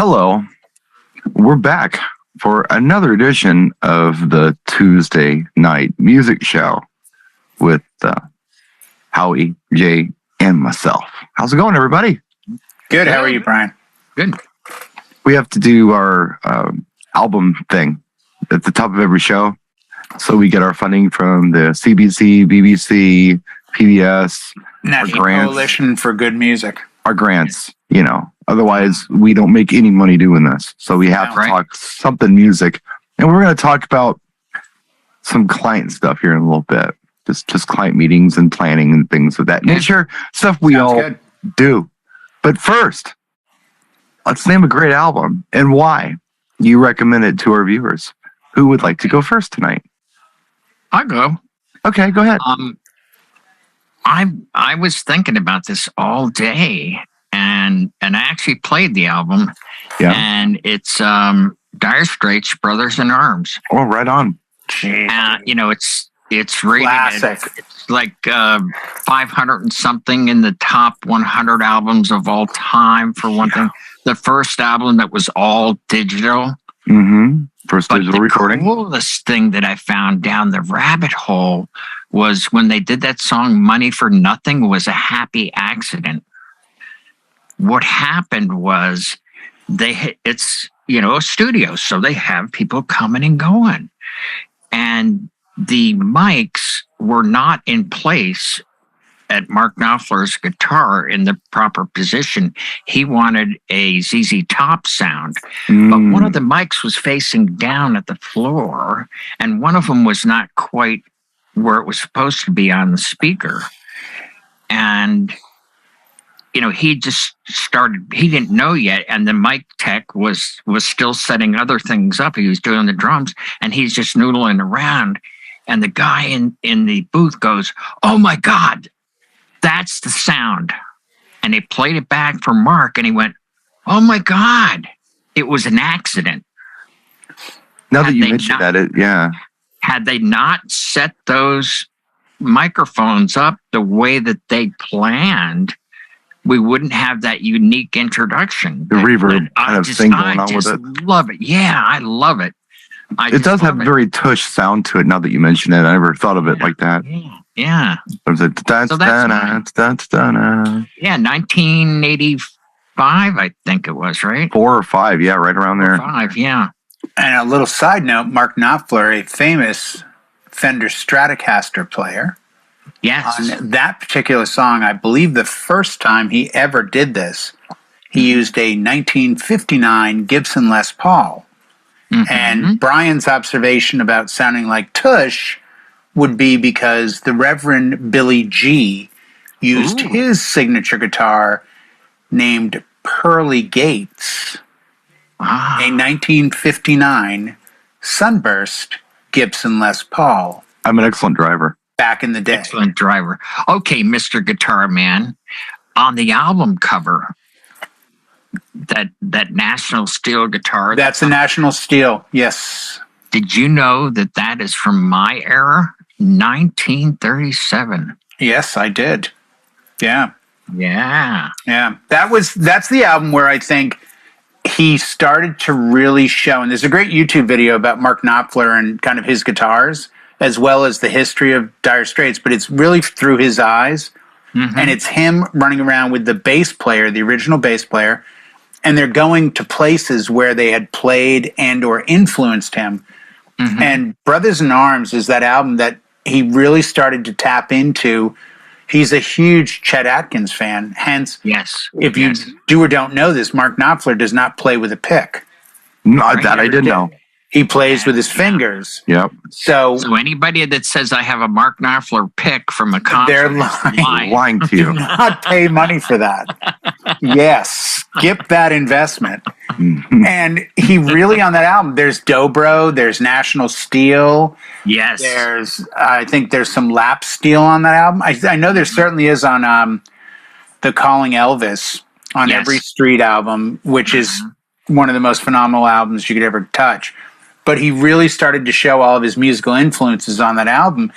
Hello, we're back for another edition of the Tuesday Night Music Show with Howie, Jay, and myself. How's it going, everybody? Good. How are you, Brian? Good. We have to do our album thing at the top of every show. So we get our funding from the CBC, BBC, PBS, National Coalition for Good Music. Our grants, you know. Otherwise, we don't make any money doing this. So we have to talk something music. And we're going to talk about some client stuff here in a little bit. Just client meetings and planning and things of that nature. Stuff we all do. But first, let's name a great album and why you recommend it to our viewers. Who would like to go first tonight? I'll go. Okay, go ahead. I was thinking about this all day, and I actually played the album. Yeah. And it's Dire Straits, Brothers in Arms. Oh, right on. You know, it's rated Classic. it's like 500 and something in the top 100 albums of all time. For one thing, the first album that was all digital. Mm-hmm. First digital recording. The coolest thing that I found down the rabbit hole was when they did that song "Money for Nothing" was a happy accident. What happened was it's a studio, so they have people coming and going, and the mics were not in place at Mark Knopfler's guitar in the proper position. He wanted a ZZ Top sound, but one of the mics was facing down at the floor, and one of them was not quite where it was supposed to be on the speaker. And, he just started, he didn't know yet, and the mic tech was still setting other things up. He was doing the drums, and he's just noodling around, and the guy in the booth goes, "Oh my God, that's the sound." And they played it back for Mark, and he went, "Oh my God, it was an accident." Now that you mentioned that, had they not set those microphones up the way that they planned, we wouldn't have that unique introduction. The reverb kind of thing going on with it. I just love it. Yeah, I love it. It does have a very tush sound to it now that you mention it. I never thought of it like that. Yeah. It was like, 1985, I think it was, right? 4 or 5, right around there. 5, yeah. And a little side note, Mark Knopfler, a famous Fender Stratocaster player. Yes. On that particular song, I believe the first time he ever did this, he used a 1959 Gibson Les Paul. Mm-hmm. And Brian's observation about sounding like tush would be because the Reverend Billy G used his signature guitar named Pearly Gates, a 1959 Sunburst Gibson Les Paul. I'm an excellent driver. Back in the day. Excellent driver. Okay, Mr. Guitar Man, on the album cover, that National Steel guitar. That's a National Steel, yes. Did you know that is from my era? 1937. Yes, I did. Yeah. Yeah. Yeah. That's the album where I think he started to really show, and there's a great YouTube video about Mark Knopfler and kind of his guitars, as well as the history of Dire Straits, but it's really through his eyes. Mm-hmm. And it's him running around with the bass player, the original bass player, and they're going to places where they had played and or influenced him. Mm-hmm. And Brothers in Arms is that album that he really started to tap into. He's a huge Chet Atkins fan. Hence, if you do or don't know this, Mark Knopfler does not play with a pick. Not that I didn't know. He plays with his fingers. Yep. So anybody that says I have a Mark Knopfler pick from a concert, they're lying to you. Do not pay money for that. Yes, skip that investment. And he really, on that album, there's Dobro, there's National Steel. Yes. I think there's some lap steel on that album. I know there certainly is on the Calling Elvis on Every Street album, which is one of the most phenomenal albums you could ever touch. But he really started to show all of his musical influences on that album.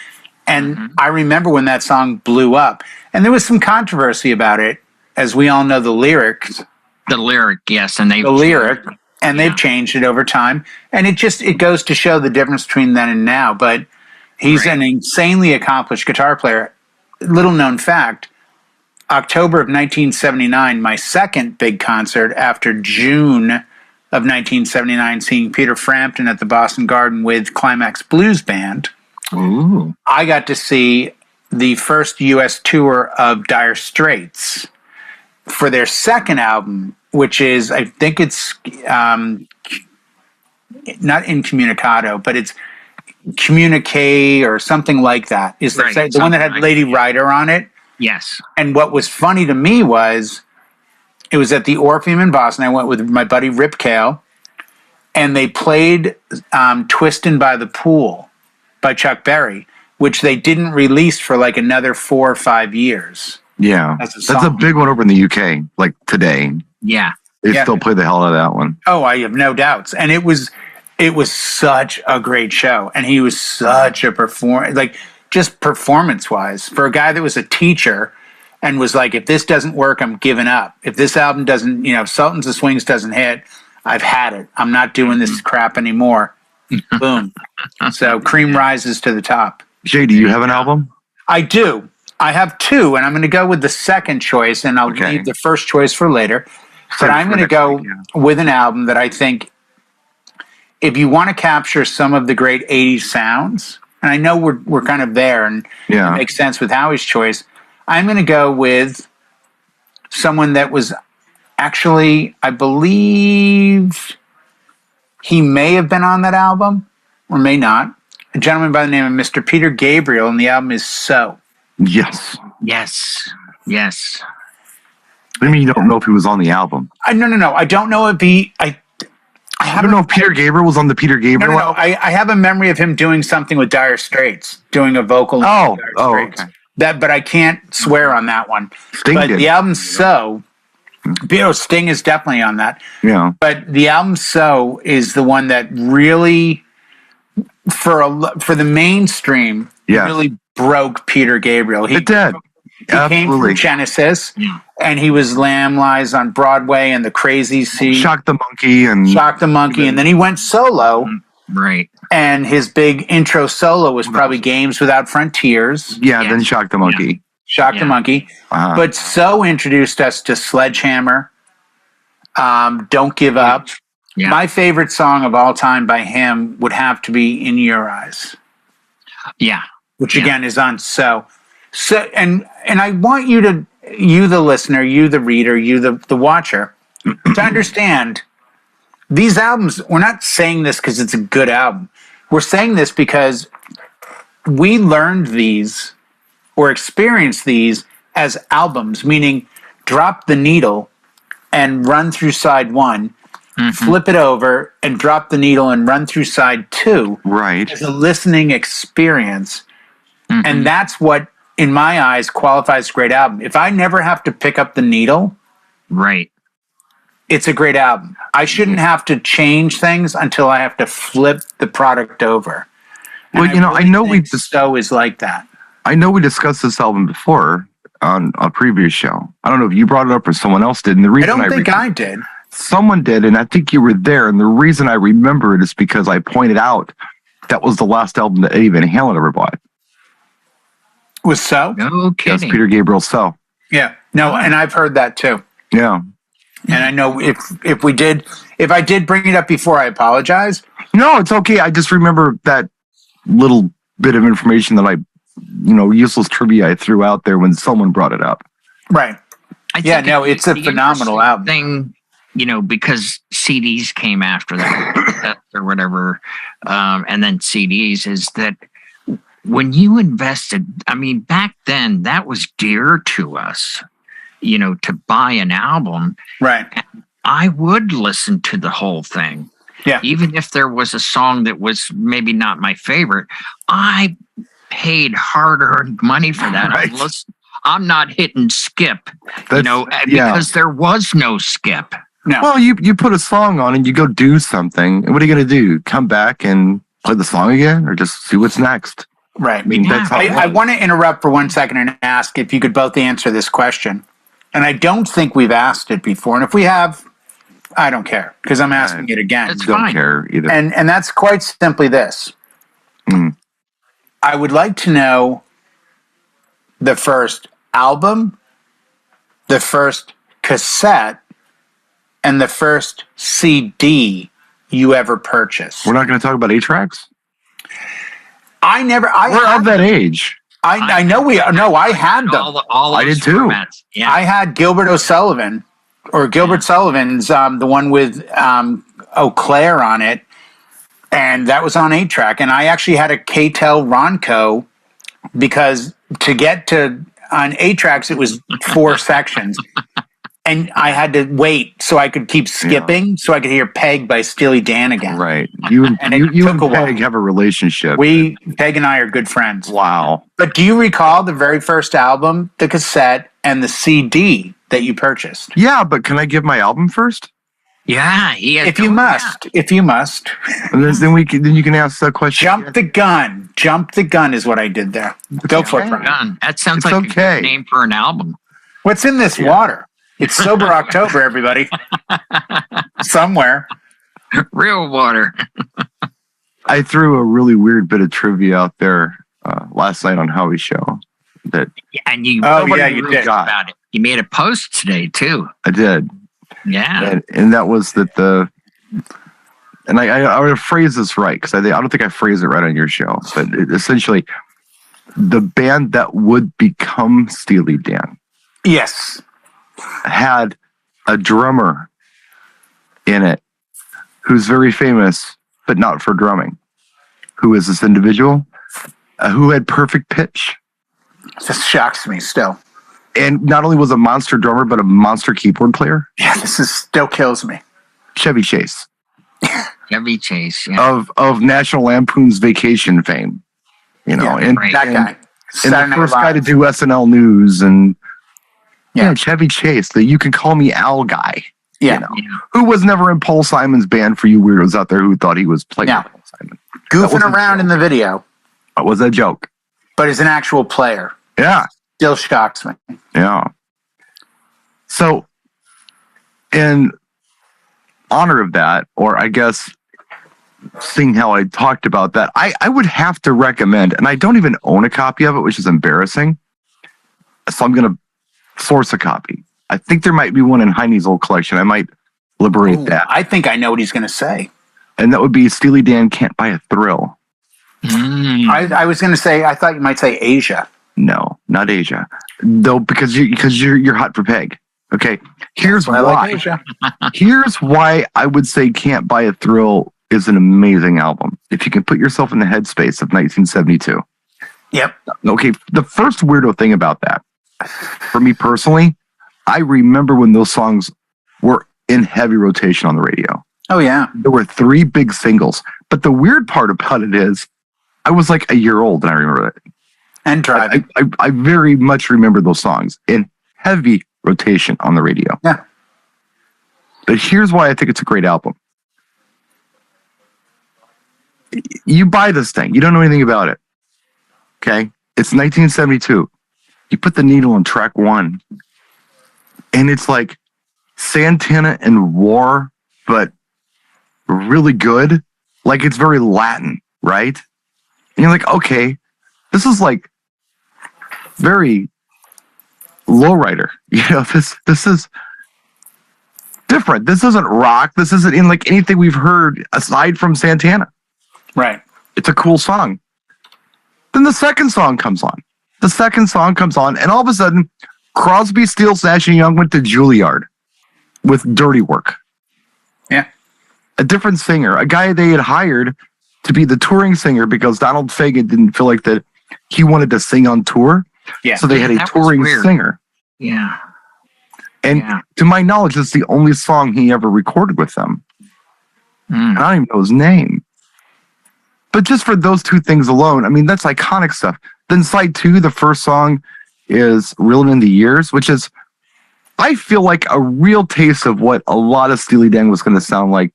And I remember when that song blew up. And there was some controversy about it. As we all know, the lyrics The lyric, yes, and they've changed it over time, and it goes to show the difference between then and now. But he's an insanely accomplished guitar player. Little known fact: October of 1979, my second big concert after June of 1979, seeing Peter Frampton at the Boston Garden with Climax Blues Band. Ooh. I got to see the first U.S. tour of Dire Straits for their second album, which is, I think it's not Incommunicado, but it's Communique or something like that. Is the one that had Lady Ryder on it? Yes. And what was funny to me was, it was at the Orpheum in Boston. I went with my buddy Rip Cale, and they played Twistin' by the Pool by Chuck Berry, which they didn't release for like another 4 or 5 years. Yeah. That's a big one over in the UK, like today. Yeah. They still play the hell out of that one. Oh, I have no doubts. And it was such a great show. And he was such a just performance-wise, for a guy that was a teacher and was like, if this doesn't work, I'm giving up. If this album doesn't, if Sultans of Swings doesn't hit, I've had it. I'm not doing this crap anymore. Boom. So Cream rises to the top. Jay, do you have an album? I do. I have two, and I'm going to go with the second choice, and I'll leave the first choice for later. But I'm going to go with an album that I think, if you want to capture some of the great 80s sounds, and I know we're kind of there, and it makes sense with Howie's choice, I'm going to go with someone that was actually, I believe he may have been on that album, or may not. A gentleman by the name of Mr. Peter Gabriel, and the album is So. Yes. Yes. Yes. I mean, you don't know if he was on the album. No. I don't know if he... I don't know if Peter Gabriel was on the Peter Gabriel album. I have a memory of him doing something with Dire Straits, doing a vocal. Dire Straits. Okay. But I can't swear on that one. Sting but did. The album So... Sting is definitely on that. Yeah. But the album So is the one that really, for the mainstream, really broke Peter Gabriel. It did. He came from Genesis, and he was Lamb Lies on Broadway and The Crazy Sea. Shock the Monkey. And then he went solo. Right. And his big intro solo was probably Games Without Frontiers. Yeah, then Shock the Monkey. Yeah. Shock the Monkey. Uh-huh. But So introduced us to Sledgehammer, Don't Give Up. Yeah. My favorite song of all time by him would have to be In Your Eyes. Yeah. Which again is on So and I want you the listener, you the reader, you the watcher, to understand these albums. We're not saying this because it's a good album. We're saying this because we learned these or experienced these as albums, meaning drop the needle and run through side one, flip it over and drop the needle and run through side two. Right. As a listening experience. And that's what, in my eyes, qualifies a great album. If I never have to pick up the needle, it's a great album. I shouldn't have to change things until I have to flip the product over. Well, I know So is like that. I know we discussed this album before on a previous show. I don't know if you brought it up or someone else did. And the reason I don't think I did. Someone did, and I think you were there. And the reason I remember it is because I pointed out that was the last album that Eddie Van Halen ever bought. Was So? No kidding. That's Peter Gabriel's So. Yeah. No, and I've heard that too. Yeah. And I know if I did bring it up before, I apologize. No, it's okay. I just remember that little bit of information that useless trivia I threw out there when someone brought it up. Right. It's a phenomenal album. Thing, because CDs came after that or whatever, and then CDs, is that when you invested, back then that was dear to us, to buy an album. Right. I would listen to the whole thing. Yeah. Even if there was a song that was maybe not my favorite, I paid hard-earned money for that. Right. I'm not hitting skip, because there was no skip. No. Well, you put a song on and you go do something. And what are you going to do? Come back and play the song again, or just see what's next? Right. That's how I want to interrupt for 1 second and ask if you could both answer this question. And I don't think we've asked it before. And if we have, I don't care because I'm asking it again. It's Don't fine. care either. And that's quite simply this. Mm. I would like to know the first album, the first cassette, and the first CD you ever purchased. We're not going to talk about 8-tracks? We're of that age. I know we are. No, I had them. All I those did too. formats. Yeah. I had Gilbert O'Sullivan, or Gilbert Sullivan's, the one with Eau Claire on it, and that was on 8-track. And I actually had a K-Tel Ronco because to get to on 8-tracks it was 4 sections, and I had to wait so I could keep skipping so I could hear "Peg" by Steely Dan again. Right. You and And it you took and a while. Peg have a relationship. Peg and I are good friends. Wow. But do you recall the very first album, the cassette, and the CD that you purchased? Yeah, but can I give my album first? Yeah. If you must. And then you can ask that question. Jump the gun. Jump the gun is what I did there. Go for it, Yeah. Brian. Done. That sounds It's like a okay. good name for an album. What's in this water? It's Sober October, everybody. Somewhere. Real water. I threw a really weird bit of trivia out there last night on Howie's show. That And you, Oh, nobody yeah, you really did. thought about it. You made a post today too. I did. Yeah. And that was that and I would phrase this right because I don't think I phrased it right on your show, but essentially the band that would become Steely Dan Yes. had a drummer in it who's very famous, but not for drumming. Who is this individual? Who had perfect pitch. This shocks me still. And not only was a monster drummer, but a monster keyboard player. Yeah, this is still kills me. Chevy Chase Chevy Chase. Yeah. of National Lampoon's Vacation fame. You know, Yeah, and, right. That guy. and Saturday the Night first guy to Live. do SNL News and Yeah. Chevy Chase, the You Can Call Me Al guy. Yeah. You know, Yeah. who was never in Paul Simon's band for you weirdos out there who thought he was playing Yeah. Paul Simon. Goofing wasn't around in the video, That was a joke. but is an actual player. Yeah. Still shocks me. Yeah. So, in honor of that, or I guess seeing how I talked about that, I would have to recommend, and I don't even own a copy of it, which is embarrassing. So I'm going to source a copy. I think there might be one in Heine's old collection. I might liberate Ooh, that. I think I know what he's going to say. And that would be Steely Dan Can't Buy a Thrill. Mm. I was going to say, I thought you might say Asia. No, not Asia. Though, because you're hot for Peg. Okay. Here's I why. like Asia. Here's why I would say Can't Buy a Thrill is an amazing album. If you can put yourself in the headspace of 1972. Yep. Okay, the first weirdo thing about that, for me personally, I remember when those songs were in heavy rotation on the radio. Oh, yeah. There were 3 big singles. But the weird part about it is I was like a year old and I remember it. And driving. I very much remember those songs in heavy rotation on the radio. Yeah. But here's why I think it's a great album. You buy this thing. You don't know anything about it. Okay? It's 1972. You put the needle on track 1. And it's like Santana and War, but really good. Like it's very Latin, right? And you're like, okay, this is like very lowrider. You know, this is different. This isn't rock. This isn't in like anything we've heard aside from Santana. Right. It's a cool song. Then the second song comes on. And all of a sudden, Crosby, Stills, Nash and Young went to Juilliard with Dirty Work. Yeah. A different singer, a guy they had hired to be the touring singer because Donald Fagen didn't feel like that he wanted to sing on tour. Yeah. So they had a That was touring weird. singer. Yeah. And Yeah. to my knowledge, it's the only song he ever recorded with them. Mm. I don't even know his name. But just for those 2 things alone, I mean, that's iconic stuff. Then side 2, the first song is Reelin' in the Years, which is, I feel like a real taste of what a lot of Steely Dan was going to sound like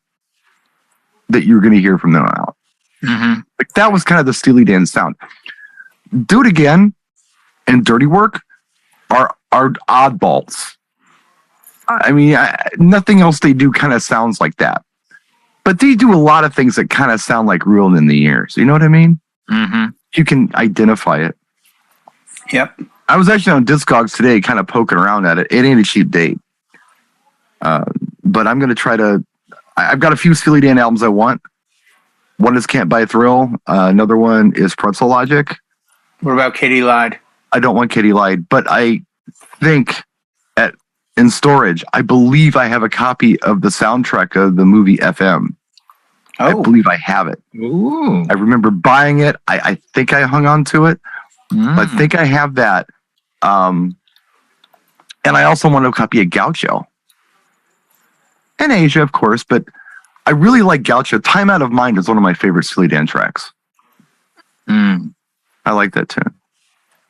that you're going to hear from then on out. Mm-hmm. Like that was kind of the Steely Dan sound. Do It Again and Dirty Work are oddballs. I mean, nothing else they do kind of sounds like that. But they do a lot of things that kind of sound like Reeled in the Years. You know what I mean? Mm-hmm. You can identify it. Yep. I was actually on Discogs today, kind of poking around at it. It ain't a cheap date. But I'm going to try to... I've got a few Steely Dan albums I want. One is Can't Buy a Thrill. Another one is Pretzel Logic. What about Katie Lied? I don't want Katie Lied, but I think in storage, I believe I have a copy of the soundtrack of the movie FM. Oh. I believe I have it. Ooh. I remember buying it. I think I hung on to it. I think I have that. And I also want a copy of Gaucho. And Asia, of course, but I really like Gaucho. Time Out of Mind is one of my favorite Steely Dan tracks. I like that tune.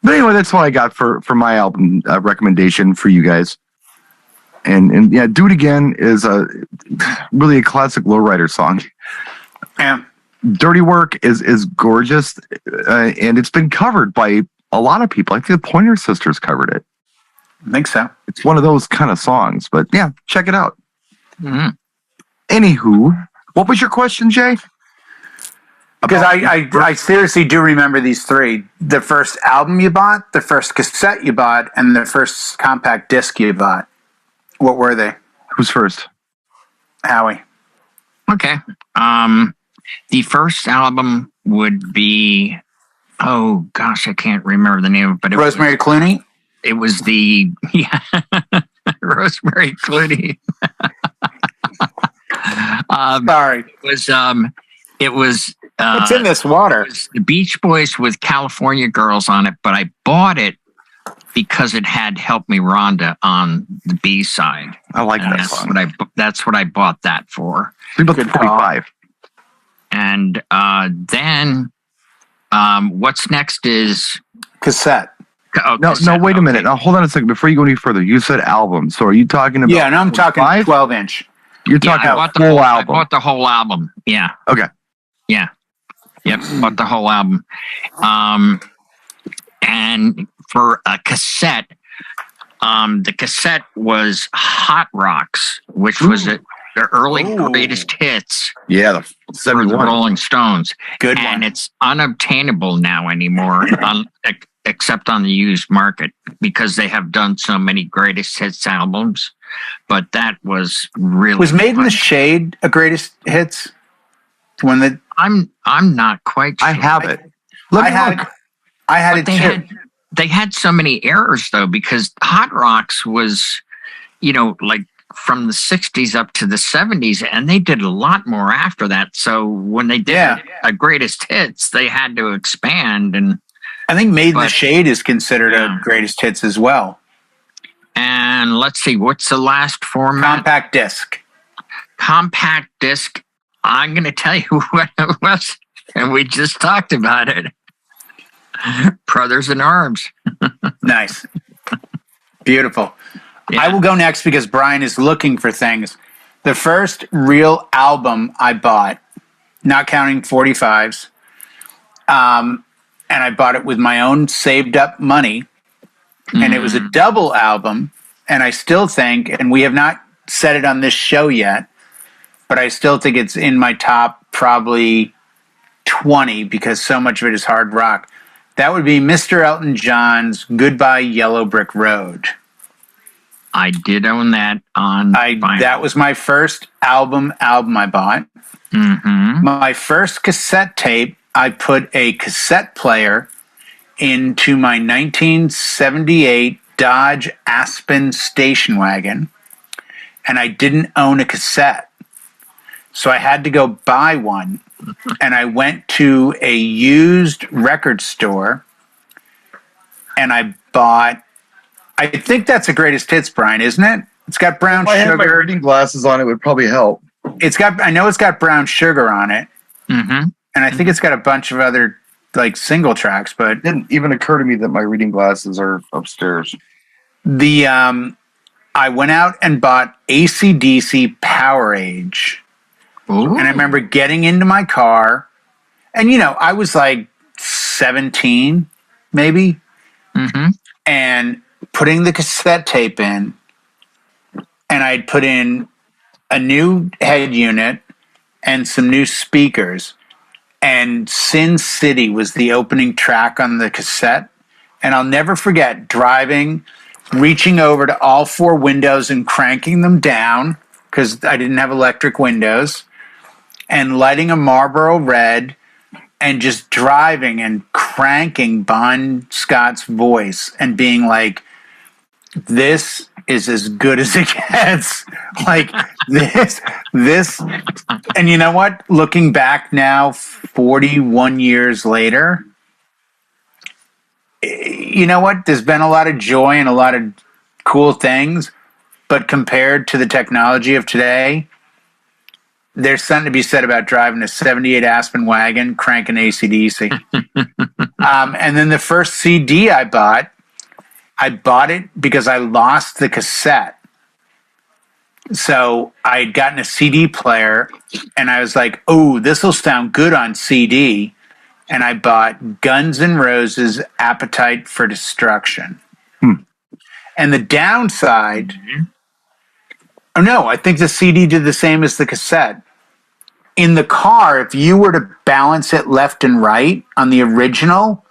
But anyway, that's all I got for my album recommendation for you guys. And yeah, Do It Again is really a classic lowrider song. Yeah. Dirty Work is gorgeous, and it's been covered by a lot of people. I think the Pointer Sisters covered it. I think so. It's one of those kind of songs, but yeah, check it out. Mm-hmm. Anywho, what was your question, Jay? Because I seriously do remember these three. The first album you bought, the first cassette you bought, and the first compact disc you bought. What were they? Who's first? Howie. Okay. The first album would be, oh gosh, I can't remember the name, but Rosemary Clooney. It was the Rosemary Clooney. Sorry, it was. It's in this water. It was the Beach Boys with California Girls on it, but I bought it because it had "Help Me Rhonda" on the B side. I like and that that's song. That's what I bought that for. We bought the 45. And then what's next is Cassette. No, wait a minute. Now, hold on a second. Before you go any further, you said album. So are you talking about... Yeah, no, I'm talking 12-inch. You're talking about the whole album. I bought the whole album. Yeah. Okay. Yeah. Yep, bought the whole album. And for a cassette, the cassette was Hot Rocks, which was the early greatest hits. Yeah, the for 71. the Rolling Stones. Good one. And it's unobtainable now anymore, except on the used market, because they have done so many greatest hits albums. But that was really Was Made in fun. the Shade a greatest hits? When the I'm not quite sure. I have it. I had it too. They had so many errors though, because Hot Rocks was, like from the 60s up to the 70s, and they did a lot more after that. So when they did a greatest hits, they had to expand. And I think Made in the Shade is considered a greatest hits as well. And let's see, what's the last format? Compact disc. Compact disc. I'm going to tell you what it was, and we just talked about it. Brothers in Arms. Nice. Beautiful. Yeah. I will go next because Brian is looking for things. The first real album I bought, not counting 45s, and I bought it with my own saved up money, and it was a double album, and I still think, and we have not said it on this show yet, but I still think it's in my top probably 20 because so much of it is hard rock. That would be Mr. Elton John's Goodbye Yellow Brick Road. I did own that on vinyl. That was my first album I bought. Mm-hmm. My first cassette tape, I put a cassette player into my 1978 Dodge Aspen station wagon, and I didn't own a cassette. So I had to go buy one, and I went to a used record store, and I bought, I think that's the greatest hits, Brian, isn't it? It's got Brown If I had my Sugar. reading glasses on, it would probably help. I know it's got Brown Sugar on it, Mm-hmm. and I think it's got a bunch of other like single tracks, but It didn't even occur to me that my reading glasses are upstairs. I went out and bought AC/DC Power Age. Ooh. And I remember getting into my car, and I was like 17, maybe, Mm-hmm. and putting the cassette tape in and I'd put in a new head unit and some new speakers. And Sin City was the opening track on the cassette. And I'll never forget driving, reaching over to all 4 windows and cranking them down because I didn't have electric windows, and lighting a Marlboro Red and just driving and cranking Bon Scott's voice and being like, this is as good as it gets. Like this, and you know what? Looking back now, 41 years later, you know what? There's been a lot of joy and a lot of cool things, but compared to the technology of today, there's something to be said about driving a 78 Aspen wagon, cranking AC/DC. And then the first CD I bought it because I lost the cassette. So I had gotten a CD player, and I was like, oh, this will sound good on CD. And I bought Guns N' Roses' Appetite for Destruction. And the downside, oh no, I think the CD did the same as the cassette. In the car, if you were to balance it left and right on the original,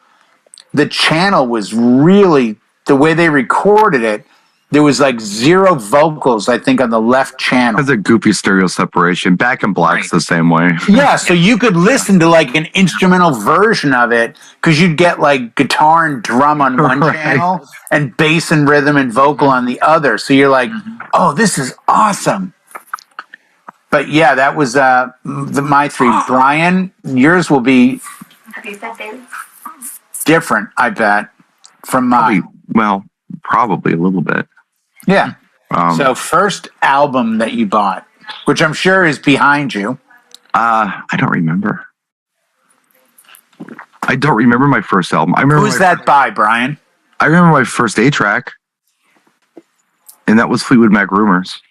the channel was really, the way they recorded it, there was like 0 vocals, I think, on the left channel. That's a goofy stereo separation. Back in Black's the same way. Yeah, so you could listen to like an instrumental version of it because you'd get like guitar and drum on one channel and bass and rhythm and vocal on the other. So you're like, oh, this is awesome. But yeah, that was my 3. Brian, yours will be different, I bet, from mine. Probably a little bit. Yeah. So first album that you bought, which I'm sure is behind you. I don't remember. I don't remember my first album. I remember. Who's that by, Brian? I remember my first 8-track, and that was Fleetwood Mac Rumors.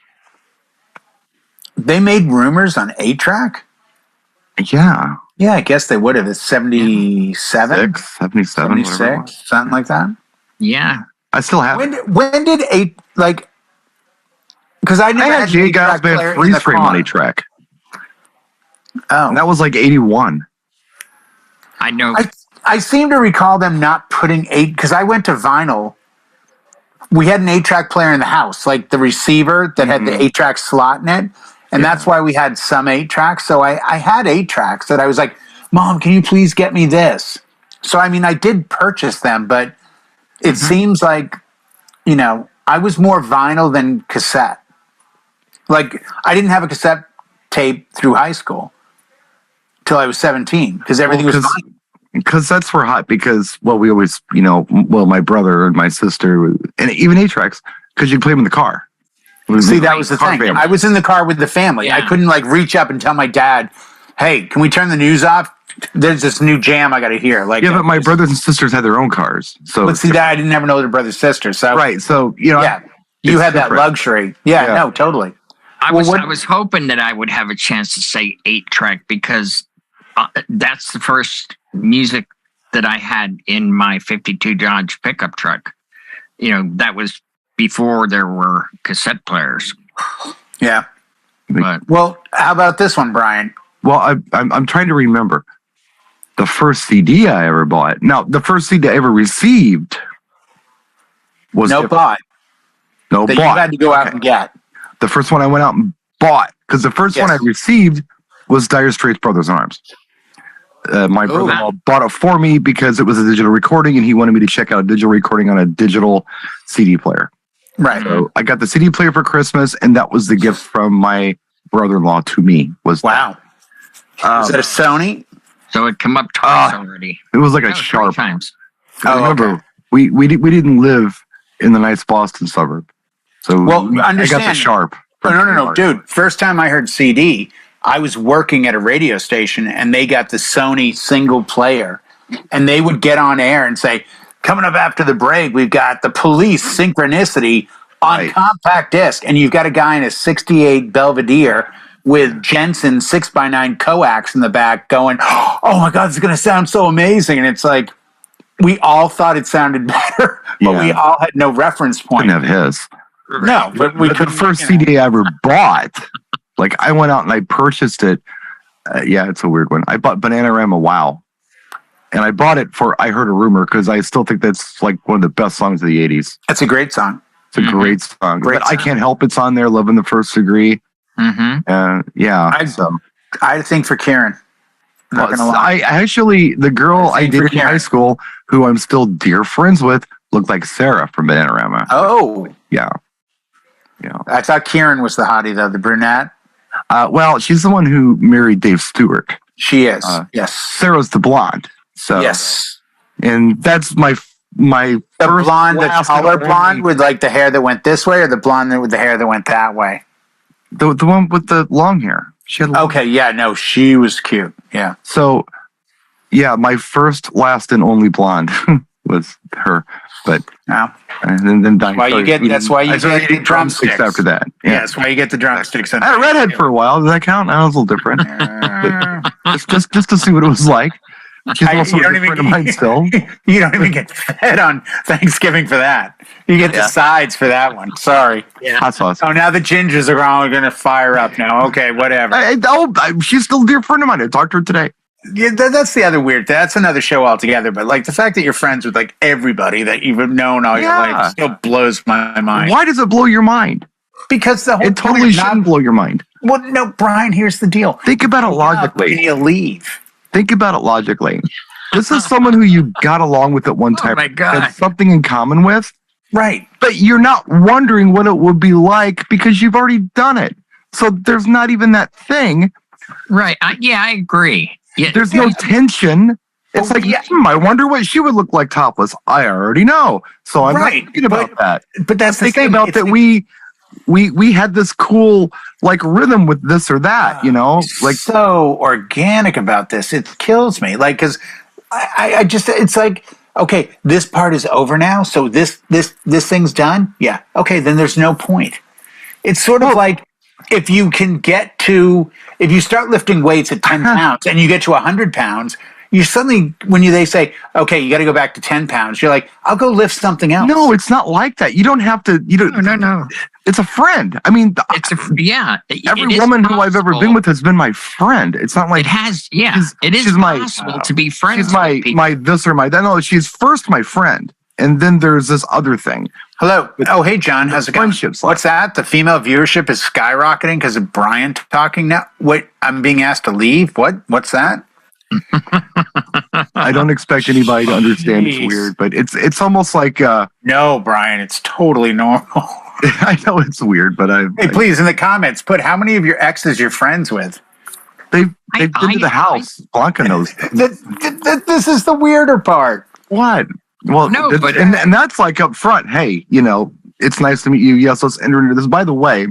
They made Rumors on 8-track? Yeah. Yeah, I guess they would have. It's 77? 77, 76, something like that. Yeah. I still have. When did 8, like, because I never had Jay Giles Band Freeze Frame on 8-track. Oh. And that was like 81. I know. I seem to recall them not putting 8, because I went to vinyl. We had an 8-track player in the house, like the receiver that had the 8-track slot in it. And that's why we had some 8-tracks. So I had 8-tracks that I was like, Mom, can you please get me this? So, I mean, I did purchase them, but it seems like, you know, I was more vinyl than cassette. Like, I didn't have a cassette tape through high school till I was 17 because everything was vinyl. Cassettes were hot because, we always, my brother and my sister, and even 8-tracks, because you play them in the car. See, that was the thing. Family. I was in the car with the family. Yeah. I couldn't like reach up and tell my dad, "Hey, can we turn the news off? There's this new jam I got to hear." Like, but my brothers and sisters had their own cars. So, but see, that I didn't ever know their brothers and sisters. So, right. So, you had that luxury. Yeah, no, totally. I was hoping that I would have a chance to say 8-track because that's the first music that I had in my 52 Dodge pickup truck. That was before there were cassette players. Yeah. But, well, how about this one, Brian? Well, I'm trying to remember the first CD I ever bought. Now, the first CD I ever received was bought. No that bought. You had to go out and get. The first one I went out and bought, because the first one I received was Dire Straits' Brothers in Arms. My brother-in-law bought it for me because it was a digital recording, and he wanted me to check out a digital recording on a digital CD player. Right. So I got the CD player for Christmas, and that was the gift from my brother-in-law to me. Wow. Was it a Sony? So it come up twice already. It was like a Sharp. 3 times. Remember, we didn't live in the nice Boston suburb. So I got the Sharp. No, dude. First time I heard CD, I was working at a radio station, and they got the Sony single player, and they would get on air and say, "Coming up after the break, we've got the Police Synchronicity on compact disc," and you've got a guy in a '68 Belvedere with Jensen 6x9 coax in the back going, "Oh my God, it's going to sound so amazing!" And it's like we all thought it sounded better, but we all had no reference point. Didn't have his. No, but we the first CD I ever bought, like I went out and I purchased it. Yeah, it's a weird one. I bought Bananarama Wow. And I bought it for I Heard a Rumor because I still think that's like one of the best songs of the 80s. That's a great song. It's a great song. But I Can't Help It's on there, Love in the First Degree. I think for Karen. Not gonna lie. I actually, the girl I dated in high school, who I'm still dear friends with, looked like Sarah from Bananarama. Oh. Yeah. I thought Karen was the hottie, though, the brunette. Well, she's the one who married Dave Stewart. She is. Yes. Sarah's the blonde. So yes. And that's my the blonde, the taller blonde with like the hair that went this way, or the blonde with the hair that went that way? The one with the long hair. She had okay, yeah, no, she was cute. Yeah. So, yeah, my first, last, and only blonde was her. But and then that's why you get the drumsticks after that. Yeah, that's why you get the drumsticks. I had a redhead for a while. Did that count? That was a little different. just to see what it was like. She's also a friend of mine still. You don't even get fed on Thanksgiving for that. You get the sides for that one. Sorry. Yeah. Hot sauce. Oh, now the gingers are all going to fire up now. Okay, whatever. She's still a dear friend of mine. I talked to her today. Yeah, that's the other weird. That's another show altogether. But like the fact that you're friends with like everybody that you've known all your life still blows my mind. Why does it blow your mind? Because the whole it totally shouldn't blow your mind. Well, no, Brian. Here's the deal. Think about it logically. And you leave. Think about it logically. This is someone who you got along with at one time. Oh my God. Had something in common with. Right. But you're not wondering what it would be like because you've already done it. So there's not even that thing. Right. I agree. Yeah. There's no tension. It's like, I wonder what she would look like topless. I already know. So I'm not thinking about that. But that's I'm thinking about that we had this cool like rhythm with this or that, like so organic about this. It kills me. Like, cause I just, it's like, okay, this part is over now. So this thing's done. Yeah. Okay. Then there's no point. It's sort of like if you start lifting weights at 10 pounds and you get to 100 pounds, you suddenly, they say, okay, you got to go back to 10 pounds. You're like, I'll go lift something else. No, it's not like that. You don't have to, No. It's a friend. I mean, every woman who I've ever been with has been my friend. It's not like it is possible to be friends. She's my this or my that. No, she's first my friend, and then there's this other thing. Hello. Oh, hey, John. How's it going? What's that? The female viewership is skyrocketing because of Brian talking now. Wait, I'm being asked to leave. What's that? I don't expect anybody to understand. It's weird, but it's almost like no, Brian. It's totally normal. I know it's weird, but please in the comments put how many of your exes you're friends with. They've been to the house. Blanca knows. This is the weirder part. What? Well, no, but and that's like up front. Hey, it's nice to meet you. Yes, let's enter into this. By the way,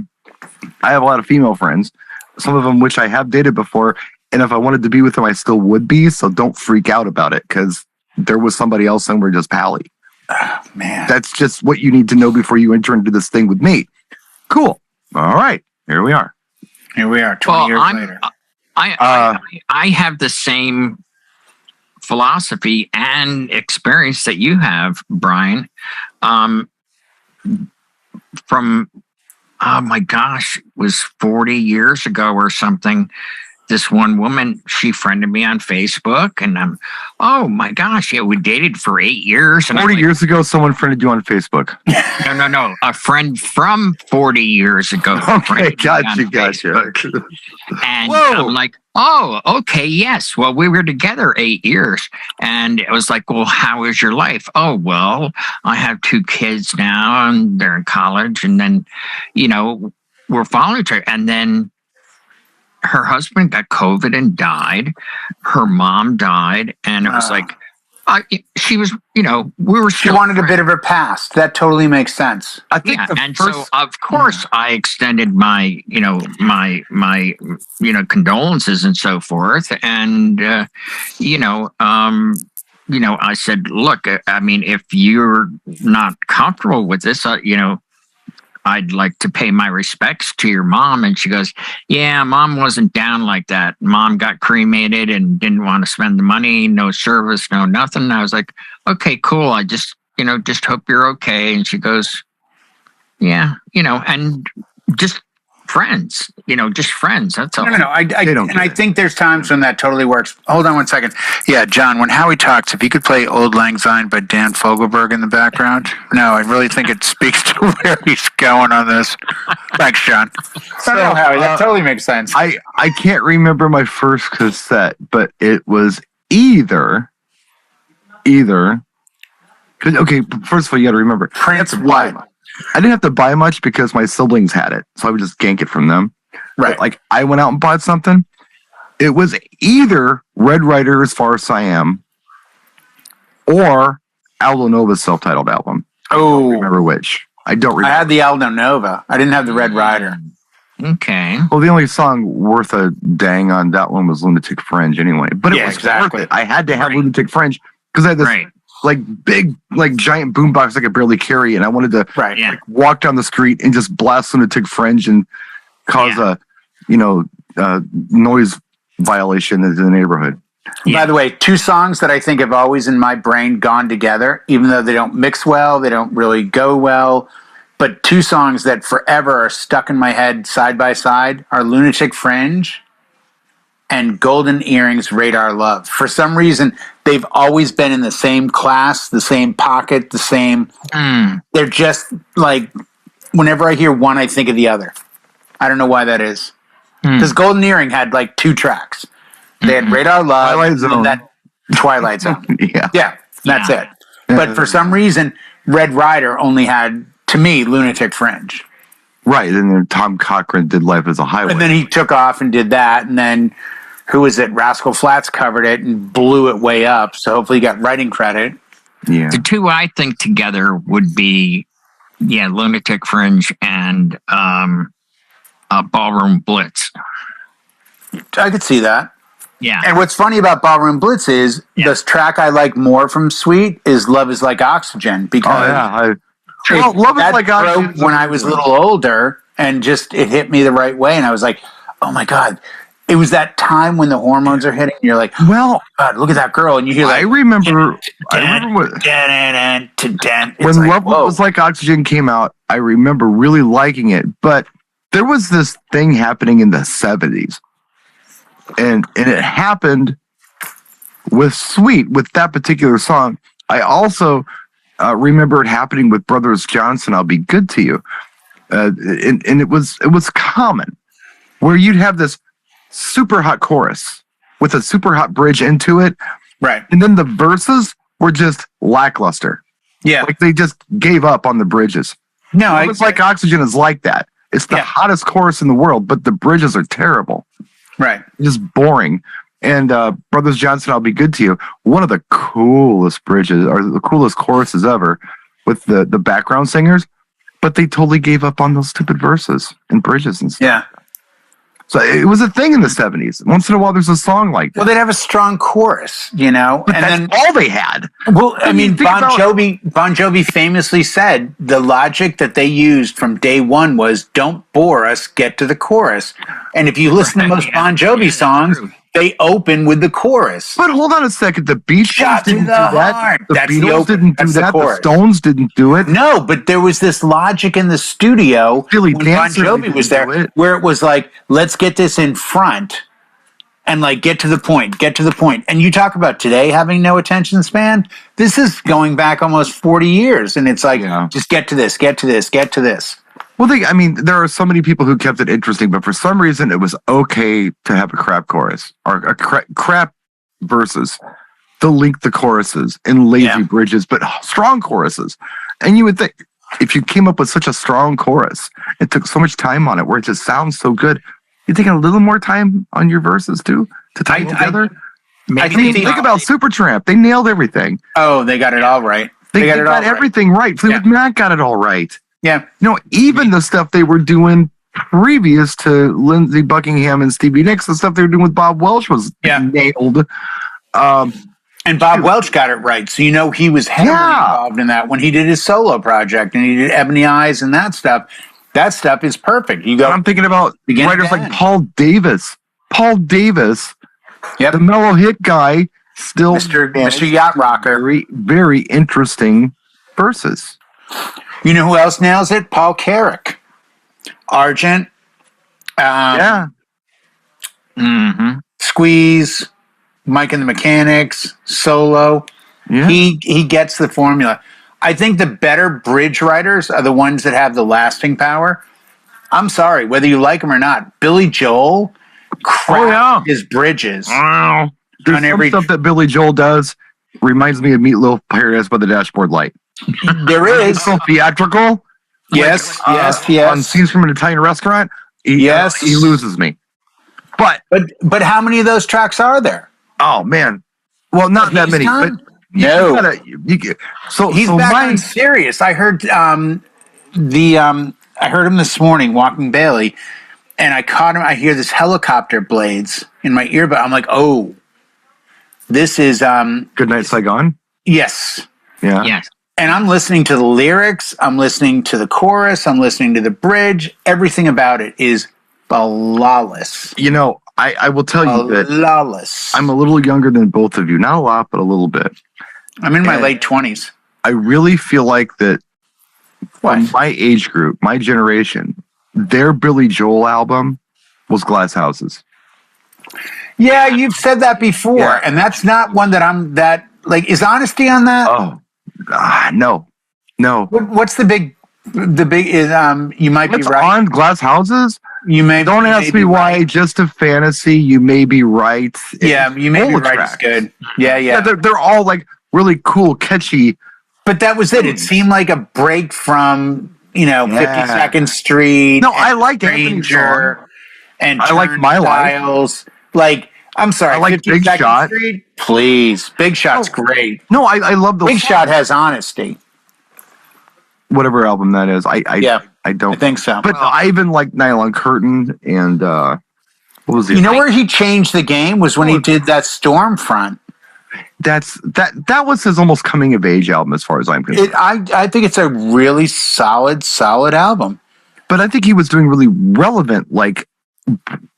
I have a lot of female friends. Some of them which I have dated before, and if I wanted to be with them, I still would be. So don't freak out about it because there was somebody else and we're just pally. Oh, man. That's just what you need to know before you enter into this thing with me. Cool. All right. Here we are. 20 years later. I have the same philosophy and experience that you have, Brian. From, oh my gosh, it was 40 years ago or something. This one woman, she friended me on Facebook, and oh my gosh, we dated for 8 years. And 40 years ago, someone friended you on Facebook. No, a friend from 40 years ago. Okay, gotcha. And I'm like, oh, okay, yes. Well, we were together 8 years, and it was like, well, how is your life? Oh, well, I have 2 kids now, and they're in college, and then, we're following each other, and then her husband got COVID and died. Her mom died. And it was like, she was, we were. She wanted a bit of her past. That totally makes sense. I think so of course I extended my, my condolences and so forth. And, I said, look, I mean, if you're not comfortable with this, I'd like to pay my respects to your mom. And she goes, yeah, Mom wasn't down like that. Mom got cremated and didn't want to spend the money, no service, no nothing. I was like, okay, cool. I just hope you're okay. And she goes, Yeah, and just friends, just friends. That's all. No. I think there's times when that totally works. Hold on one second. Yeah, John, when Howie talks, if you could play Old Lang Syne by Dan Fogelberg in the background. No, I really think it speaks to where he's going on this. Thanks, John. So, Howie, that totally makes sense. I can't remember my first cassette, but it was either. Okay, first of all, you got to remember. Prince what? I didn't have to buy much because my siblings had it, so I would just gank it from them. Right. But, like, I went out and bought something. It was either Red Rider, As Far As I Am, or Aldo Nova's self-titled album. Oh, I don't remember which. I don't remember. I had the Aldo Nova. I didn't have the Red Rider. Okay. Well, the only song worth a dang on that one was Lunatic Fringe anyway. But it was worth it. I had to have Lunatic Fringe because I had this like big, like giant boombox I could barely carry, and I wanted to like, walk down the street and just blast Lunatic Fringe and cause a noise violation in the neighborhood. Yeah. By the way, two songs that I think have always in my brain gone together, even though they don't mix well, they don't really go well. But two songs that forever are stuck in my head side by side are Lunatic Fringe and Golden Earrings, Radar Love. For some reason, they've always been in the same class, the same pocket, the same. They're just like, whenever I hear one, I think of the other. I don't know why that is. Because Golden Earring had like two tracks. They had Radar Love Twilight Zone. and that Twilight Zone. Yeah, that's it. But for some reason, Red Rider only had, to me, Lunatic Fringe. Right, and then Tom Cochran did Life as a Highway. And then he took off and did that, and then, who was it? Rascal Flatts covered it and blew it way up, so hopefully he got writing credit. Yeah. The two I think together would be, Lunatic Fringe and Ballroom Blitz. I could see that. Yeah. And what's funny about Ballroom Blitz is this track I like more from Sweet is Love Is Like Oxygen, because Love Is Like Oxygen when I was a little older, and just it hit me the right way, and I was like, oh my God. It was that time when the hormones are hitting, and you're like, well, God, look at that girl, and you hear like, I remember when Love Was Like Oxygen came out, I remember really liking it, but there was this thing happening in the 70s. And it happened with Sweet, with that particular song. I also remember it happening with Brothers Johnson, I'll Be Good to You. And it was common where you'd have this super hot chorus with a super hot bridge into it. Right. And then the verses were just lackluster. Yeah. Like they just gave up on the bridges. No, It's like Oxygen is like that. It's the hottest chorus in the world, but the bridges are terrible. Right. Just boring. And Brothers Johnson, I'll Be Good to You. One of the coolest bridges, or the coolest choruses ever, with the background singers. But they totally gave up on those stupid verses and bridges and stuff. Yeah. So it was a thing in the 70s. Once in a while, there's a song like that. Well, they'd have a strong chorus, But that's all they had. Well, I mean, Bon Jovi famously said the logic that they used from day one was don't bore us, get to the chorus. And if you listen to most Bon Jovi songs, they open with the chorus. But hold on a second. The Beach Boys didn't do that. The Beatles didn't do that. The Stones didn't do it. No, but there was this logic in the studio when Bon Jovi was there, where it was like, let's get this in front and like get to the point. And you talk about today having no attention span. This is going back almost 40 years. And it's like, just get to this. Well, there are so many people who kept it interesting, but for some reason it was okay to have a crap chorus or a crap verses to link the choruses in lazy bridges, but strong choruses. And you would think if you came up with such a strong chorus, it took so much time on it where it just sounds so good, you're taking a little more time on your verses too to tie it together. Think about Supertramp. They nailed everything. Oh, they got it all right. They got everything right. Fleetwood Mac got it all right. Yeah. Even the stuff they were doing previous to Lindsey Buckingham and Stevie Nicks, the stuff they were doing with Bob Welch was nailed. And Bob Welch got it right. So, he was heavily involved in that when he did his solo project and he did Ebony Eyes and that stuff. That stuff is perfect. I'm thinking about writers like Paul Davis. Yep. The mellow hit guy, still Mr. Yacht Rocker. Very, very interesting verses. You know who else nails it? Paul Carrick. Argent. Yeah. Squeeze. Mike and the Mechanics. Solo. Yeah. He gets the formula. I think the better bridge writers are the ones that have the lasting power. I'm sorry, whether you like him or not. Billy Joel crafts his bridges. Wow. There's some stuff that Billy Joel does reminds me of Meatloaf Paradise by the Dashboard Light. There is. It's so theatrical. Yes. On Scenes from an Italian Restaurant, he loses me. But how many of those tracks are there? Oh, man. Well, not that many. But no. So he's back on Sirius. I heard I heard him this morning walking Bailey, and I caught him. I hear this helicopter blades in my earbud. I'm like, oh, this is Good Night Saigon. Yes. Yeah. Yes. And I'm listening to the lyrics. I'm listening to the chorus. I'm listening to the bridge. Everything about it is flawless. You know, I will tell you that flawless. I'm a little younger than both of you. Not a lot, but a little bit. I'm in my late 20s. I really feel like that from my age group, my generation, their Billy Joel album was Glass Houses. Yeah, you've said that before, and that's not one that I'm that like. Is Honesty on that? Oh, no. What's the big is you might be right on Glass Houses. You may don't ask me why. Right. Just a fantasy. You may be right. Yeah, you may be right. It's good. Yeah. They're all like really cool, catchy. But that was it. It seemed like a break from 52nd Street. No, I like Ranger and I like My Life. Like, I'm sorry, I like Big Shot. Street? Please, Big Shot's great. No, I love those. Big Shot has Honesty. Whatever album that is, I don't. I think so. But I even like Nylon Curtain and what was it? You know where he changed the game was when he did that Stormfront. That was his almost coming of age album, as far as I'm concerned. I think it's a really solid album. But I think he was doing really relevant, like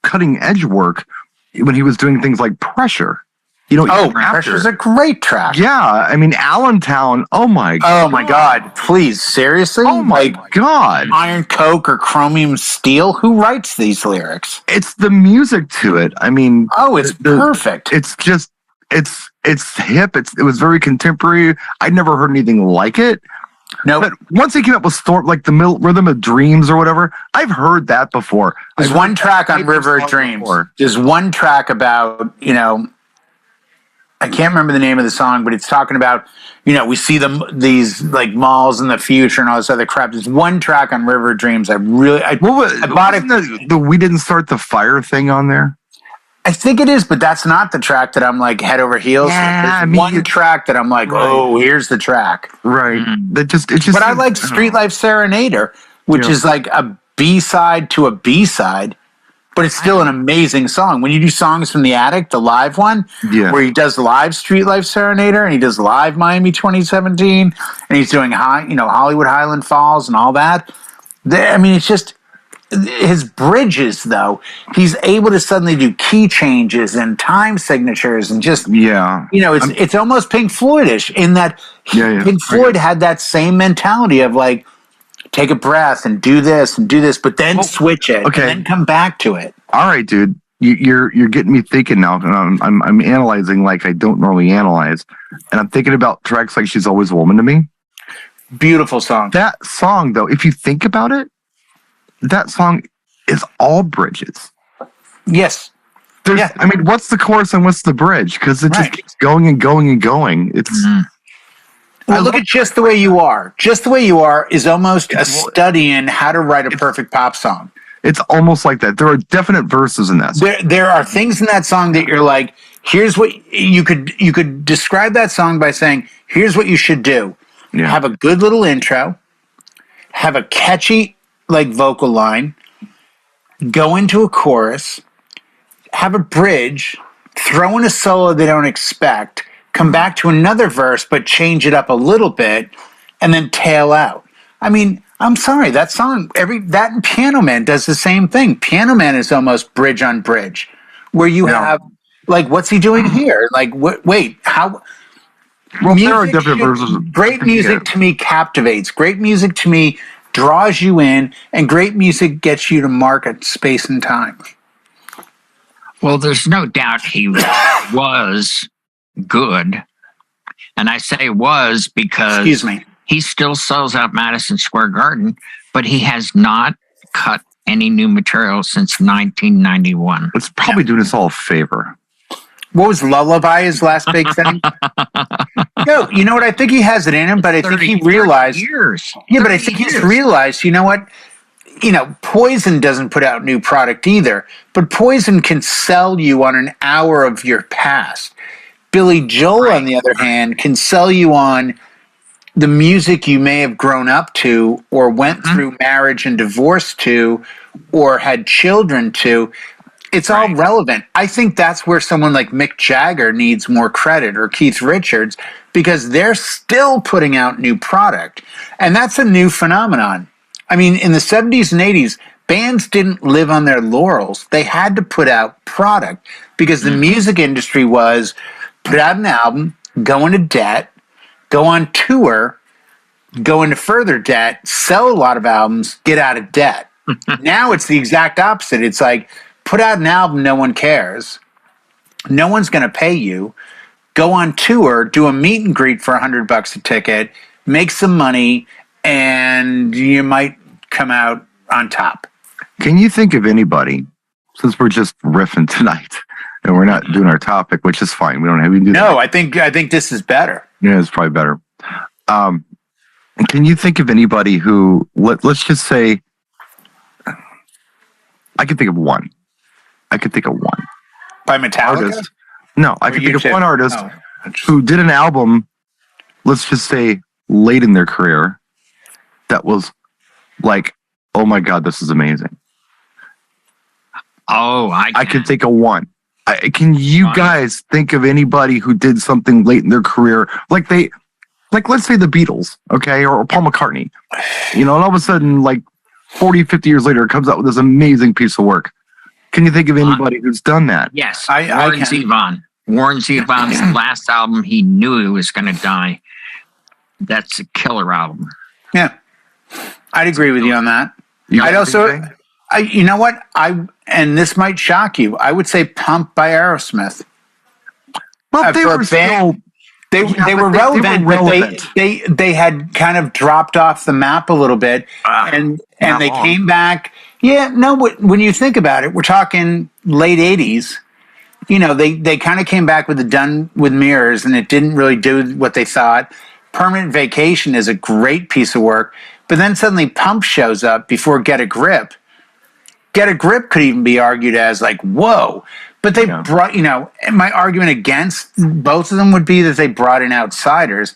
cutting edge work when he was doing things like Pressure. Pressure's a great track. Yeah, I mean Allentown. Oh my God! Please, seriously? Oh my God! Iron Coke or Chromium Steel? Who writes these lyrics? It's the music to it. I mean, it's perfect. It's just it's hip. It was very contemporary. I'd never heard anything like it. No, but once he came up with Storm, like the Rhythm of Dreams or whatever, I've heard that before. There's one track on River of Dreams. Before. There's one track about I can't remember the name of the song, but it's talking about, we see these like malls in the future and all this other crap. There's one track on River of Dreams. I bought it. The We Didn't Start the Fire thing on there? I think it is, but that's not the track that I'm like head over heels. Yeah, There's one track that I'm like, here's the track. Right. But I like Street Life Serenader, which is like a B-side to a B-side. But it's still an amazing song. When you do Songs from the Attic, the live one, where he does live Street Life Serenader and he does live Miami 2017, and he's doing Hollywood Highland Falls and all that. It's just his bridges, though. He's able to suddenly do key changes and time signatures and just it's almost Pink Floyd-ish in that Pink Floyd had that same mentality of like, take a breath and do this, but then switch it, and then come back to it. All right, dude, you're getting me thinking now. I'm analyzing like I don't normally analyze, and I'm thinking about tracks like "She's Always a Woman to Me." Beautiful song. That song, though, if you think about it, that song is all bridges. Yes. I mean, what's the chorus and what's the bridge? Because it just keeps going and going and going. It's. Well, look at Just the Way You Are. Just the Way You Are is almost a study in how to write a perfect pop song. It's almost like that. There are definite verses in that song. There are things in that song that you're like, here's what you could describe that song by saying, here's what you should do. Yeah. Have a good little intro, have a catchy like vocal line, go into a chorus, have a bridge, throw in a solo they don't expect, come back to another verse, but change it up a little bit, and then tail out. I mean, I'm sorry, that song, that and Piano Man does the same thing. Piano Man is almost bridge on bridge, where you have, like, what's he doing here? Like, wait, how? Well, there are different versions. Great music to me captivates. Great music to me draws you in, and great music gets you to market space and time. Well, there's no doubt he was good. And I say was because Excuse me. He still sells out Madison Square Garden, but he has not cut any new material since 1991. It's probably doing us all a favor. What was Lullaby his last big thing? No, you know what? I think he has it in him, but I think he realized. Years. Yeah, but I think he's realized, you know what? You know, Poison doesn't put out new product either, but Poison can sell you on an hour of your past. Billy Joel, on the other hand, can sell you on the music you may have grown up to or went through marriage and divorce to or had children to. It's all relevant. I think that's where someone like Mick Jagger needs more credit, or Keith Richards, because they're still putting out new product. And that's a new phenomenon. I mean, in the 70s and 80s, bands didn't live on their laurels. They had to put out product because the music industry was put out an album, go into debt, go on tour, go into further debt, sell a lot of albums, get out of debt. Now it's the exact opposite. It's like, put out an album, no one cares. No one's going to pay you. Go on tour, do a meet and greet for $100 a ticket, make some money, and you might come out on top. Can you think of anybody, since we're just riffing tonight and we're not doing our topic, which is fine. We don't have to do that. No, I think this is better. Yeah, it's probably better. Can you think of anybody who, let's just say, I can think of one. By Metallica? Artist. No, I can think of one artist Oh. who did an album, let's just say late in their career, that was like, oh my God, this is amazing. Oh, I can think of one. Can you guys think of anybody who did something late in their career? Like let's say the Beatles, okay, or Paul McCartney, you know, and all of a sudden, like 40, 50 years later, it comes out with this amazing piece of work. Can you think of anybody who's done that? Yes, I Warren can. Zevon. Warren Zevon's last album, he knew he was going to die. That's a killer album. Yeah. I'd agree with you on that. You I'd got also, anything? you know what? And this might shock you. I would say Pump by Aerosmith. Well, they for a were band- still. They were relevant, but they had kind of dropped off the map a little bit, and they long. came back. Yeah, no, when you think about it, we're talking late 80s. You know, they kind of came back with the Done with Mirrors, and it didn't really do what they thought. Permanent Vacation is a great piece of work, but then suddenly Pump shows up before Get a Grip. Get a Grip could even be argued as like, whoa. But they brought, you know, my argument against both of them would be that they brought in outsiders.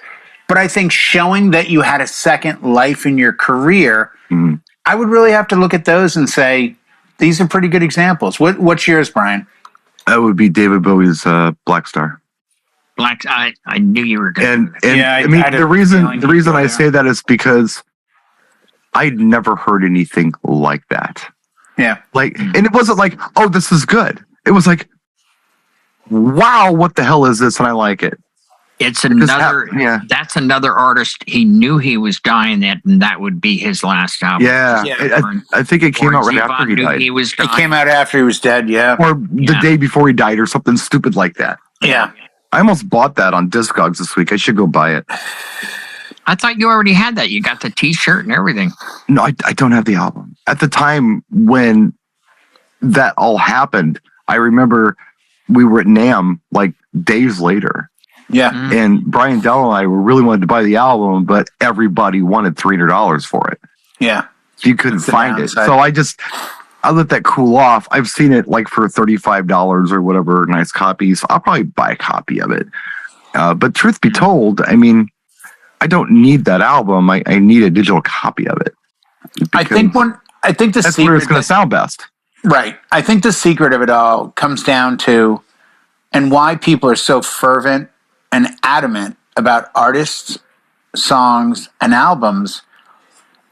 But I think showing that you had a second life in your career, I would really have to look at those and say, these are pretty good examples. What's yours, Brian? That would be David Bowie's Black Star. I knew you were going And Yeah, I mean, had a the reason feeling I you'd go say that is because I'd never heard anything like that. Yeah. Like, and it wasn't like, oh, this is good. It was like, wow, what the hell is this? And I like it. It's another. Yeah. That's another artist. He knew he was dying, and that would be his last album. Yeah. I think it came out right after he died. He was dying. It came out after he was dead, yeah. Or the day before he died or something stupid like that. Yeah. I almost bought that on Discogs this week. I should go buy it. I thought you already had that. You got the T-shirt and everything. No, I don't have the album. At the time when that all happened, I remember we were at NAMM like days later. Yeah. And Brian Dell and I really wanted to buy the album, but everybody wanted $300 for it. Yeah. So you couldn't That's the find it. downside. So I let that cool off. I've seen it like for $35 or whatever, nice copies. I'll probably buy a copy of it. But truth be told, I mean, I don't need that album. I need a digital copy of it. I think the That's where it's going to sound best. Right. I think the secret of it all comes down to, and why people are so fervent and adamant about artists, songs, and albums,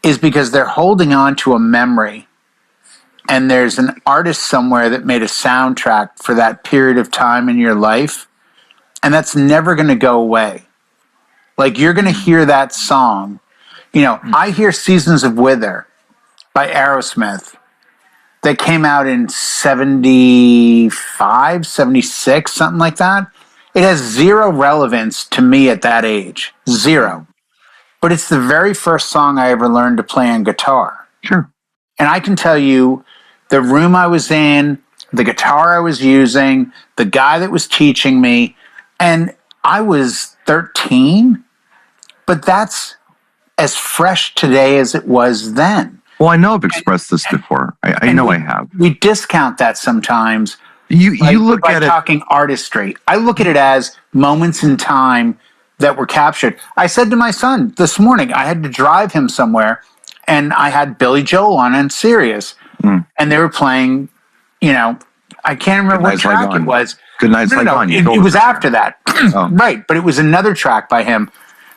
is because they're holding on to a memory. And there's an artist somewhere that made a soundtrack for that period of time in your life. And that's never going to go away. Like, you're going to hear that song. You know, I hear Seasons of Wither by Aerosmith that came out in 75, 76, something like that. It has zero relevance to me at that age. Zero. But it's the very first song I ever learned to play on guitar. Sure. And I can tell you the room I was in, the guitar I was using, the guy that was teaching me, and I was 13, but that's as fresh today as it was then. Well, I know I've expressed this before. I know I have. We discount that sometimes. You look at it talking artistry. I look at it as moments in time that were captured. I said to my son this morning, I had to drive him somewhere, and I had Billy Joel on and Sirius, and they were playing, you know, I can't remember what track it was. Good Night's Like On. It was after that. Right, but it was another track by him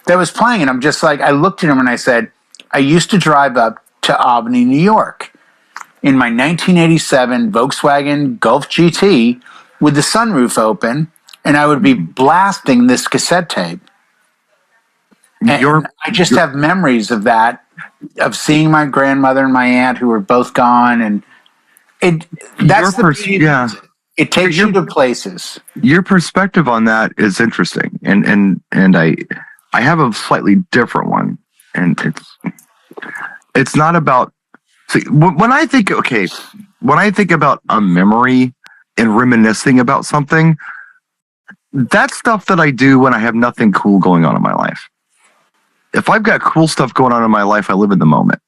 that was playing, and I'm just like, I looked at him and I said, I used to drive up to Albany, New York in my 1987 Volkswagen Golf GT with the sunroof open, and I would be blasting this cassette tape. And I just have memories of that, of seeing my grandmother and my aunt who were both gone, and it takes you to places. Your perspective on that is interesting, and I have a slightly different one, and it's not about. See, when I think about a memory and reminiscing about something, that's stuff that I do when I have nothing cool going on in my life. If I've got cool stuff going on in my life, I live in the moment.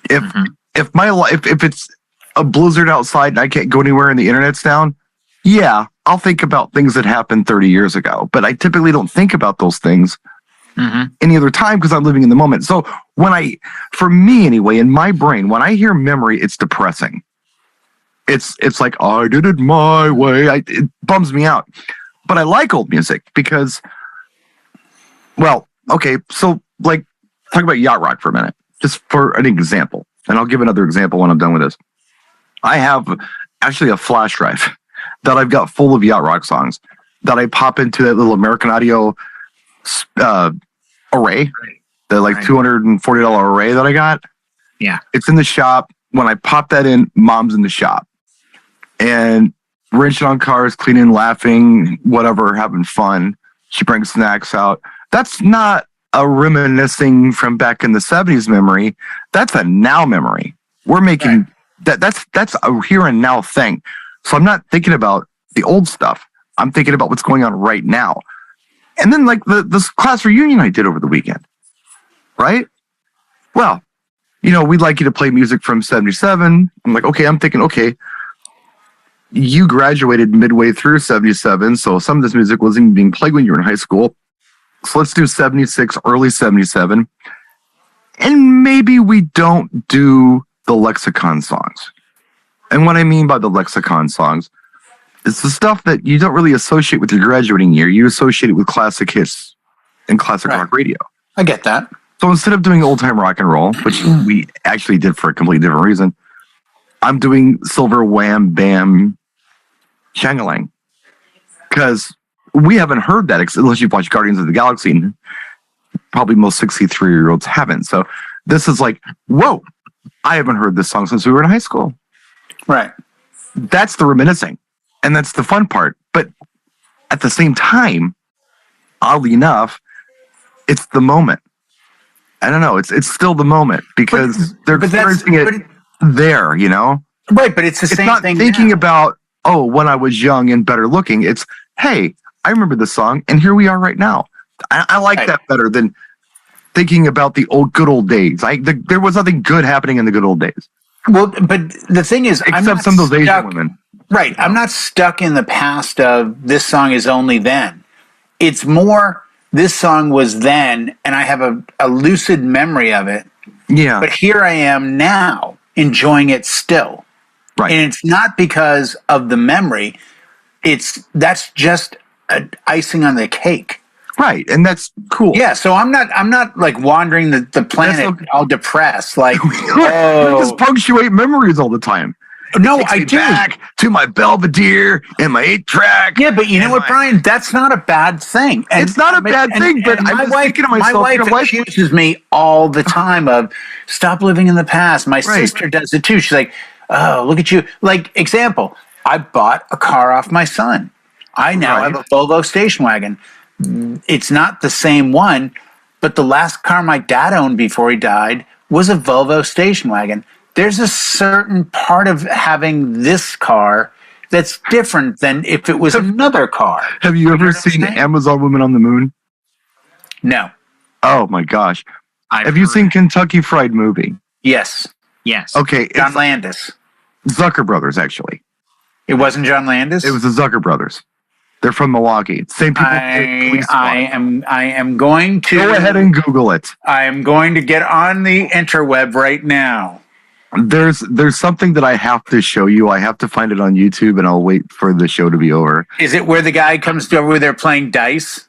If it's a blizzard outside and I can't go anywhere and the internet's down, yeah, I'll think about things that happened 30 years ago. But I typically don't think about those things any other time because I'm living in the moment. So for me anyway, in my brain, when I hear memory, it's depressing. It's like, I did it my way. It bums me out. But I like old music because, well, okay, so like talk about yacht rock for a minute, just for an example. And I'll give another example when I'm done with this. I have actually a flash drive that I've got full of yacht rock songs that I pop into that little American Audio array, the like $240 array that I got. Yeah. It's in the shop. When I pop that in, Mom's in the shop. And wrenching on cars, cleaning, laughing, whatever, having fun. She brings snacks out. That's not a reminiscing from back in the 70s memory. That's a now memory. We're making that's a here and now thing. So I'm not thinking about the old stuff. I'm thinking about what's going on right now. And then like this class reunion I did over the weekend, right? Well, you know, we'd like you to play music from 77. I'm like, okay, I'm thinking, okay, you graduated midway through 77. So some of this music wasn't even being played when you were in high school. So let's do 76, early 77. And maybe we don't do the lexicon songs. And what I mean by the lexicon songs is the stuff that you don't really associate with your graduating year. You associate it with classic hits and classic rock radio. I get that. So instead of doing old time rock and roll, which we actually did for a completely different reason, I'm doing Silver Wham Bam Shangalang. Because we haven't heard that unless you've watched Guardians of the Galaxy, and probably most 63-year-olds haven't. So this is like, whoa, I haven't heard this song since we were in high school. Right. That's the reminiscing. And that's the fun part. But at the same time, oddly enough, it's the moment. I don't know. It's still the moment because they're experiencing it there, you know? Right, but it's the same thing. It's not thinking about, oh, when I was young and better looking. It's, hey, I remember this song, and here we are right now. I like that better than thinking about the good old days. There was nothing good happening in the good old days. Well, but the thing is, except some of those Asian women. Right. I'm not stuck in the past of this song is only then. It's more this song was then, and I have a lucid memory of it. Yeah. But here I am now enjoying it still. Right. And it's not because of the memory. That's just icing on the cake. Right. And that's cool. Yeah. So I'm not like wandering the planet all depressed. Like, just punctuate memories all the time. No, Takes I me do. back to my Belvedere and my 8-track. Yeah, but you know what, Brian? That's not a bad thing. And, It's not a bad thing, but and I'm just thinking to myself, my wife your wife- accuses me all the time of stop living in the past. My sister does it too. She's like, oh, look at you. Like, example, I bought a car off my son. I now have a Volvo station wagon. It's not the same one, but the last car my dad owned before he died was a Volvo station wagon. There's a certain part of having this car that's different than if it was another car. Have you ever seen Amazon Women on the Moon? No. Oh my gosh. Have you seen Kentucky Fried Movie? Yes. Yes. Okay. John Landis. Zucker Brothers, actually. It wasn't John Landis? It was the Zucker Brothers. They're from Milwaukee. Same people. I am going to go ahead and Google it. I am going to get on the interweb right now. There's something that I have to show you. I have to find it on YouTube, and I'll wait for the show to be over. Is it where the guy comes over there playing dice?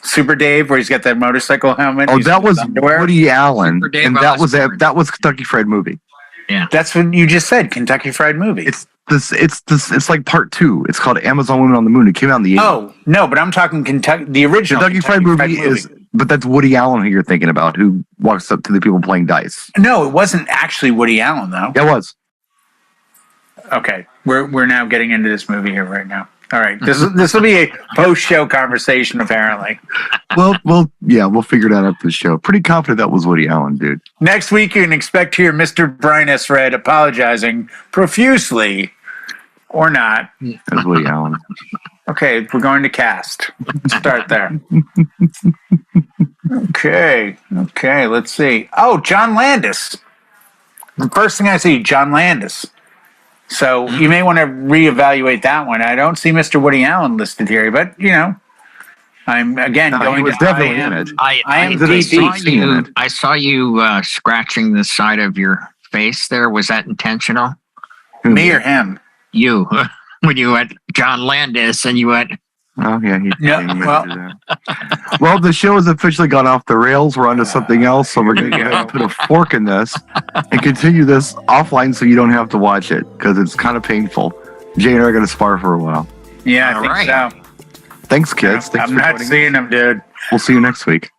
Super Dave, where he's got that motorcycle helmet. Oh, that was Woody Allen, and that was Kentucky Fried Movie. Yeah, that's what you just said. Kentucky Fried Movie. It's like part 2. It's called Amazon Women on the Moon. It came out in the 80s. Oh no, but I'm talking the original Kentucky Fried Movie is. But that's Woody Allen who you're thinking about, who walks up to the people playing dice. No, it wasn't actually Woody Allen, though. It was. Okay, we're now getting into this movie here right now. All right, this will be a post-show conversation, apparently. We'll figure it out after the show. Pretty confident that was Woody Allen, dude. Next week, you can expect to hear Mr. Brian S. Red apologizing profusely, or not. That's Woody Allen. Okay, we're going to cast. Let's start there. Okay, let's see. Oh, John Landis. The first thing I see, John Landis. So you may want to reevaluate that one. I don't see Mr. Woody Allen listed here, but I'm again going to definitely in it. I saw you scratching the side of your face there. Was that intentional? Me or him? You. When you went John Landis and you went. Oh yeah. Well, the show has officially gone off the rails. We're onto something else, so we're going to go ahead and put a fork in this and continue this offline, so you don't have to watch it because it's kind of painful. Jay and I are going to spar for a while. Yeah, I think so. Thanks, kids. Thanks I'm not seeing them, dude. We'll see you next week.